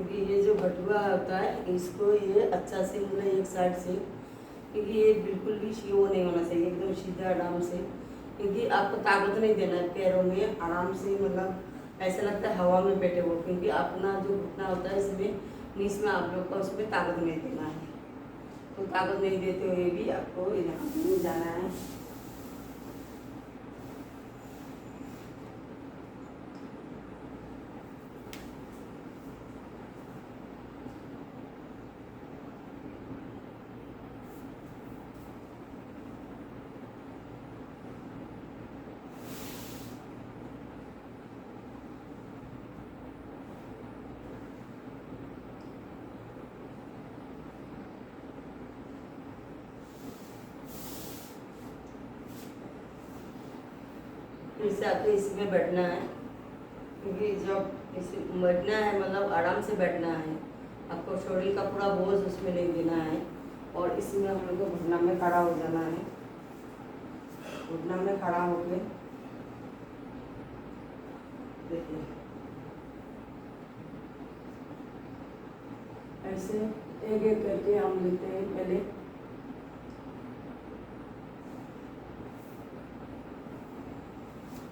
क्योंकि ये जो बटुआ होता है इसको ये अच्छा से मतलब एक साइड से, क्योंकि ये बिल्कुल भी वो नहीं होना चाहिए, एकदम सीधा आराम से, क्योंकि आपको ताकत नहीं देना है पैरों में, आराम से मतलब ऐसा लगता है हवा में बैठे हो, क्योंकि अपना जो घुटना होता है इसमें नीच में आप लोग का उसमें ताकत नहीं देना है। तो ताकत नहीं देते हुए भी आपको यहाँ पे जाना है। फिर से आपको इसमें बैठना है, क्योंकि जब इस बैठना है मतलब आराम से बैठना है, आपको शरीर का पूरा बोझ उसमें नहीं देना है। और इसमें हम लोग को घुटना में खड़ा हो जाना है, घुटना में खड़ा होके देखिए ऐसे एक एक करके हम लेते हैं। पहले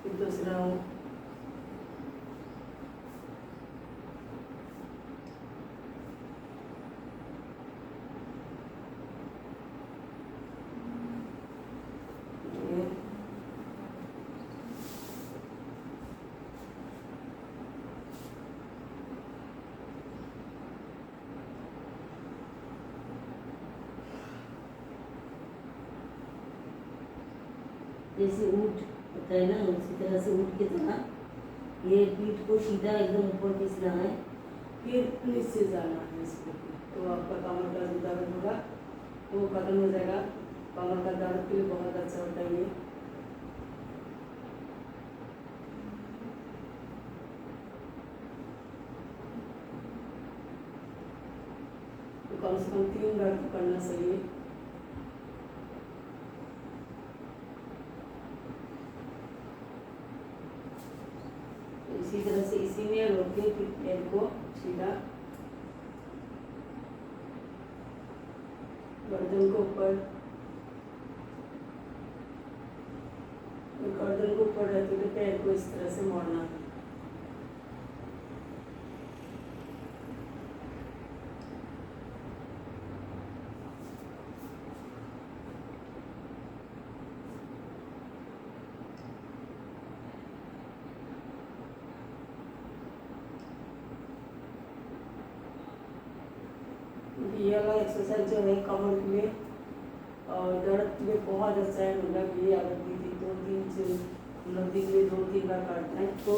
फिर दूसरा जैसे ऊँट होता है ना, उसी तरह से ऊँट की तरह ये पीठ को सीधा एकदम ऊपर खींचना है, फिर नीचे जाना है इसको। तो आपका कमर का जो दर्द होगा वो खत्म हो जाएगा। कमर का दर्द के लिए बहुत अच्छा होता है ये। तो कम से कम 3 बार करना चाहिए। इसी तरह से इसी में रोक के फिर पैर को सीधा गर्दन को ऊपर, गर्दन को ऊपर रहते हुए पैर को इस तरह से मोड़ना है। ये वाला एक्सरसाइज जो है कमर के लिए और दर्द के लिए बहुत अच्छा है। मतलब ये अगर दीदी 2-3 से मतलब दिन में 2-3 बार करते हैं तो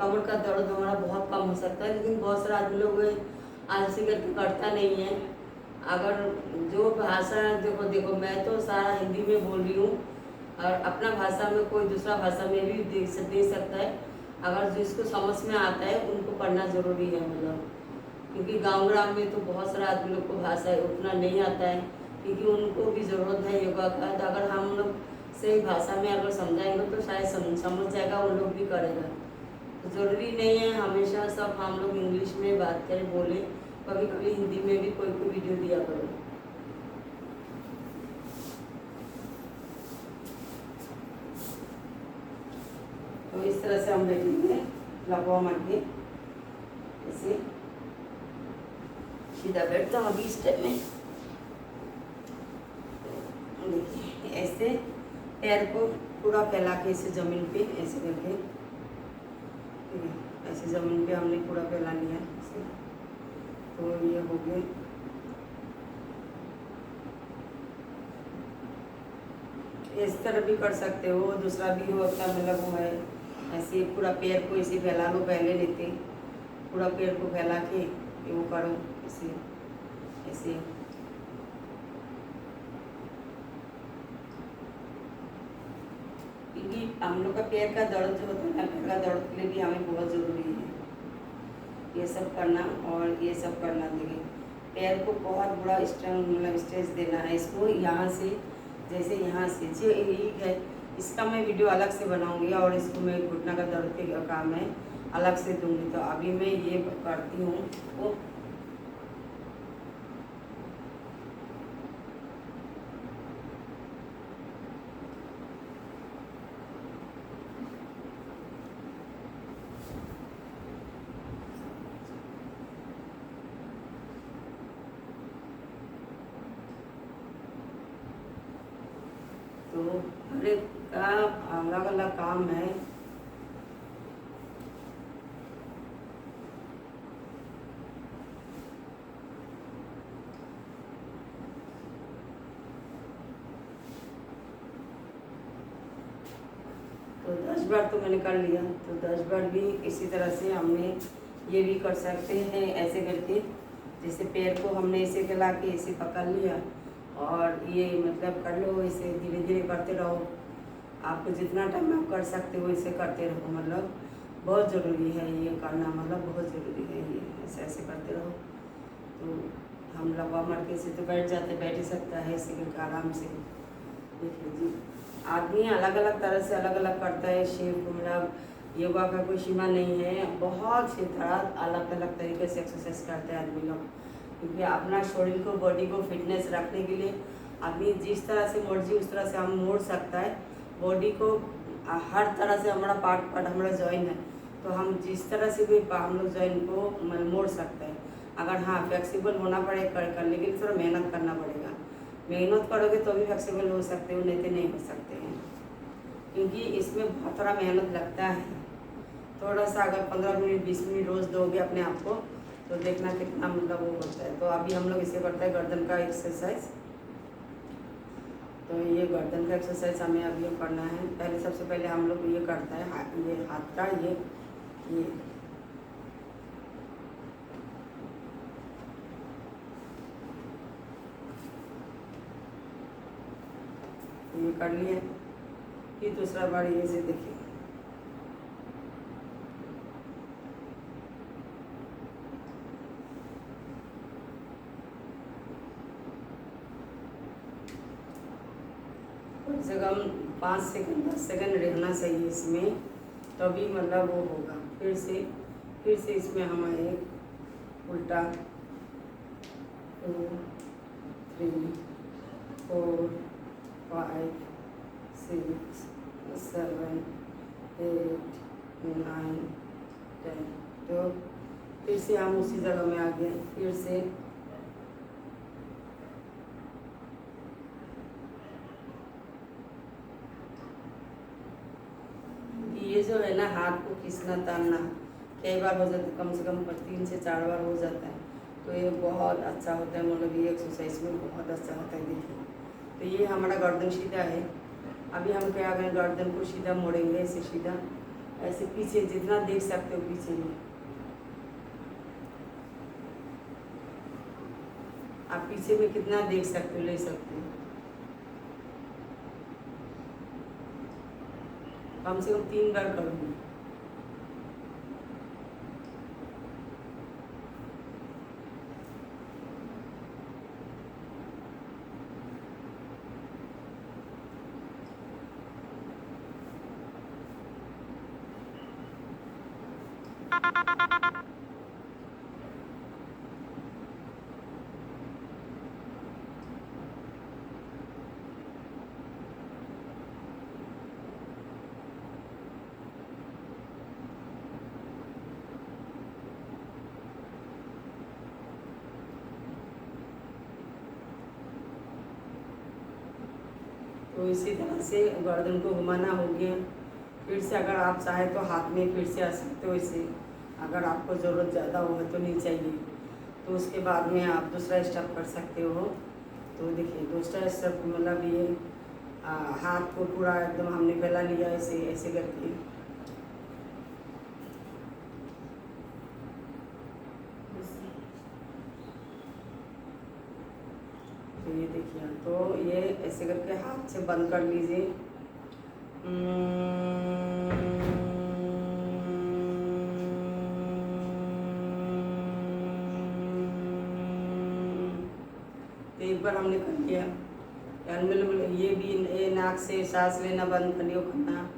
कमर का दर्द हमारा बहुत कम हो सकता है। लेकिन बहुत सारे आदमी लोग आलसी करके करता नहीं है। अगर जो भाषा देखो मैं तो सारा हिंदी में बोल रही हूँ और अपना भाषा में कोई दूसरा भाषा में भी दे सकता है। अगर जो इसको समझ में आता है उनको पढ़ना ज़रूरी है। मतलब क्योंकि गांव ग्राम में तो बहुत सारे आदमी लोग को भाषा उतना नहीं आता है, क्योंकि उनको भी ज़रूरत है योगा का। तो अगर हम लोग सही भाषा में अगर समझाएंगे तो शायद समझ जाएगा, उन लोग भी करेगा। तो ज़रूरी नहीं है हमेशा सब हम लोग इंग्लिश में बात करें बोलें, कभी कभी हिंदी में भी कोई वीडियो दिया करो। तो इस तरह से हम बैठेंगे लकवा मार के, ऐसे सीधा बैठता हूँ अभी इस टाइम में। देखिए ऐसे पैर को पूरा फैला के ऐसे ज़मीन पे ऐसे करके, ऐसे ज़मीन पे हमने पूरा फैला लिया ऐसे। तो ये हो गया। इस तरह भी कर सकते हो, दूसरा भी होता मतलब वो है ऐसे पूरा पैर को ऐसे फैला लो। पहले लेते पूरा पैर को फैला के वो करो ऐसे ऐसे। क्योंकि हम लोग का पैर का दर्द जो होता है ना, पैर का दर्द के लिए भी हमें बहुत ज़रूरी है ये सब करना। और ये सब करना देखिए पैर को बहुत बड़ा स्ट्रेंथ मतलब स्ट्रेच देना है इसको। यहाँ से जैसे यहाँ से जो यही है, इसका मैं वीडियो अलग से बनाऊंगी और इसको मैं घुटना का दर्द के काम है अलग से दूंगी। तो अभी मैं ये करती हूँ वो। तो हर एक का अलग अलग काम है। तो 10 बार तो मैंने कर लिया, तो 10 बार भी इसी तरह से हमने ये भी कर सकते हैं ऐसे करके। जैसे पैर को हमने ऐसे फैला के ऐसे पकड़ लिया और ये मतलब कर लो, इसे धीरे धीरे करते रहो। आपको जितना टाइम आप कर सकते हो इसे करते रहो। मतलब बहुत ज़रूरी है ये करना, मतलब बहुत ज़रूरी है ये, ऐसे ऐसे करते रहो। तो हम लंबा मर के से तो बैठ जाते, बैठ ही सकता है ऐसे करके आराम से। देखिए जी, आदमी अलग अलग तरह से अलग अलग करता है शेप को। मतलब योगा का कोई सीमा नहीं है, बहुत सी तरह अलग अलग तरीके से एक्सरसाइज करते हैं आदमी लोग। क्योंकि अपना शरीर को, बॉडी को फिटनेस रखने के लिए आदमी जिस तरह से मर्जी उस तरह से हम मोड़ सकता है बॉडी को। हर तरह से हमारा पार्ट हमारा जॉइन है, तो हम जिस तरह से भी हम लोग जॉइन को मोड़ सकते हैं। अगर हाँ फ्लेक्सिबल होना पड़े करने के लिए थोड़ा मेहनत करना पड़ेगा। मेहनत करोगे तो भी फ्लेक्सिबल हो सकते हो, नहीं तो नहीं हो सकते हैं। क्योंकि इसमें बहुत थोड़ा मेहनत लगता है। थोड़ा सा अगर 15 मिनट 20 मिनट रोज़ दोगे अपने आप को तो देखना कितना मतलब वो होता है। तो अभी हम लोग इसे करते हैं गर्दन का एक्सरसाइज। तो ये गर्दन का एक्सरसाइज हमें अभी करना है। पहले सबसे पहले हम लोग ये करता है ये हाथ का ये कर लिए। फिर दूसरा बार ये से देखिए, कम से कम 5 सेकंड 10 सेकंड रहना चाहिए इसमें, तभी मतलब वो होगा। फिर से इसमें हम एक उल्टा 2 3 4 5 6 7 8 9 10। तो फिर से हम उसी जगह में आ गए। फिर से ये जो है ना हाथ को खींचना तानना कई बार हो जाता है, कम से कम 3 से 4 बार हो जाता है। तो ये बहुत अच्छा होता है, मतलब ये एक्सरसाइज में बहुत अच्छा होता है। देखिए, तो ये हमारा गर्दन सीधा है। अभी हम क्या करें, गर्दन को सीधा मोड़ेंगे, ऐसे सीधा, ऐसे पीछे जितना देख सकते हो पीछे में आप पीछे में कितना देख सकते हो, ले सकते हो। कम से कम 3 बार करूँगी। तो इसी तरह से गर्दन को घुमाना हो गया। फिर से अगर आप चाहे तो हाथ में फिर से आ सकते हो इसे, अगर आपको ज़रूरत ज़्यादा हो तो नहीं चाहिए तो उसके बाद में आप दूसरा स्टेप कर सकते हो। तो देखिए दूसरा स्टेप मतलब ये हाथ को पूरा एकदम हमने फैला लिया ऐसे ऐसे करके। तो ये देखिए, तो ये ऐसे करके हाथ से बंद कर लीजिए। तो एक बार हमने कर लिया, ये भी ये नाक से सांस लेना बंद कर लियो करना।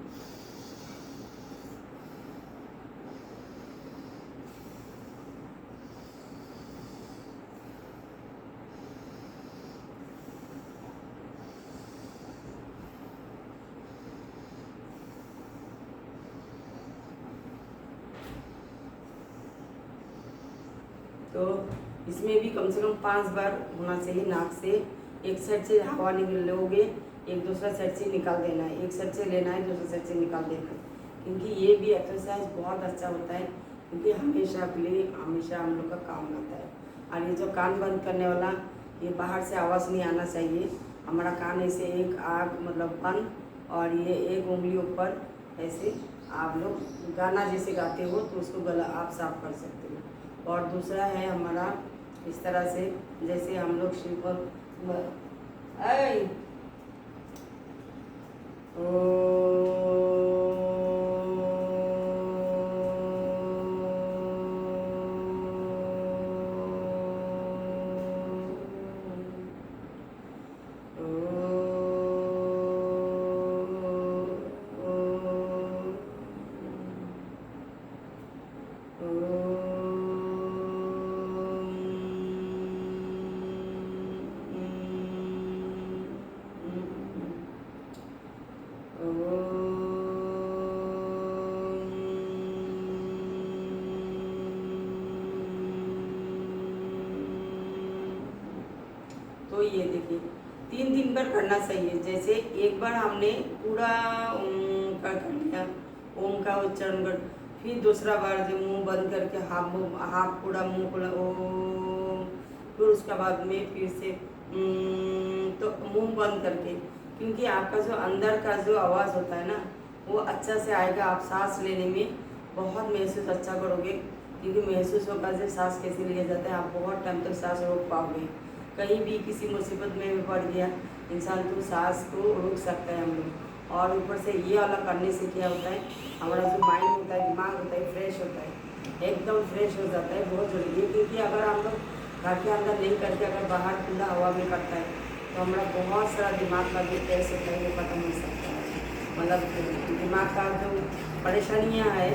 तो इसमें भी कम से कम 5 बार होना चाहिए। नाक से एक साइड से हवा निकल लोगे, एक दूसरा साइड से निकाल देना है, एक साइड से लेना है, दूसरा साइड से निकाल देना है। क्योंकि ये भी एक्सरसाइज बहुत अच्छा होता है, क्योंकि हमेशा के लिए हमेशा हम लोग का काम आता है। और ये जो कान बंद करने वाला, ये बाहर से आवाज़ नहीं आना चाहिए। हमारा कान ऐसे एक आँख मतलब बंद और ये एक उंगली ऊपर, ऐसे आप लोग गाना जैसे गाते हो तो उसको गला आप साफ कर सकते हो। और दूसरा है हमारा इस तरह से, जैसे हम लोग शिव तो ये देखिए 3 बार करना चाहिए। जैसे एक बार हमने पूरा कर लिया ओम का उच्चारण कर, फिर दूसरा बार जो मुंह बंद करके हाफ पूरा मुंह खुला ओम, फिर उसके बाद में फिर से तो मुंह बंद करके, क्योंकि आपका जो अंदर का जो आवाज़ होता है ना वो अच्छा से आएगा। आप सांस लेने में बहुत महसूस अच्छा करोगे, क्योंकि महसूस होगा जब सांस कैसे लिया जाता है। आप बहुत टाइम तक सांस रोक पाओगे। कहीं भी किसी मुसीबत में पड़ गया इंसान तो सांस को रोक सकता है हम लोग। और ऊपर से ये वाला करने से क्या होता है, हमारा जो माइंड होता है, दिमाग होता है, फ्रेश होता है, एकदम फ्रेश हो जाता है। बहुत जरूरी है, क्योंकि अगर हम लोग घर के अंदर नहीं करके अगर बाहर खुला हवा में करता है तो हमारा बहुत सारा दिमाग का जो स्ट्रेस होता है वो खत्म हो सकता है। मतलब दिमाग का जो परेशानियाँ है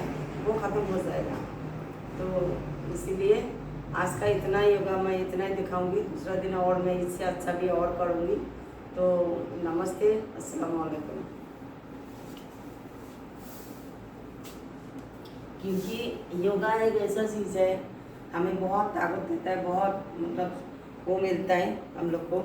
वो ख़त्म हो जाएगा। तो इसीलिए आज का इतना योगा मैं इतना ही दिखाऊंगी। दूसरा दिन और मैं इससे अच्छा भी और करूँगी। तो नमस्ते, अस्सलाम वालेकुम। क्योंकि योगा एक ऐसा चीज़ है, हमें बहुत ताकत देता है, बहुत मतलब वो मिलता है हम लोग को।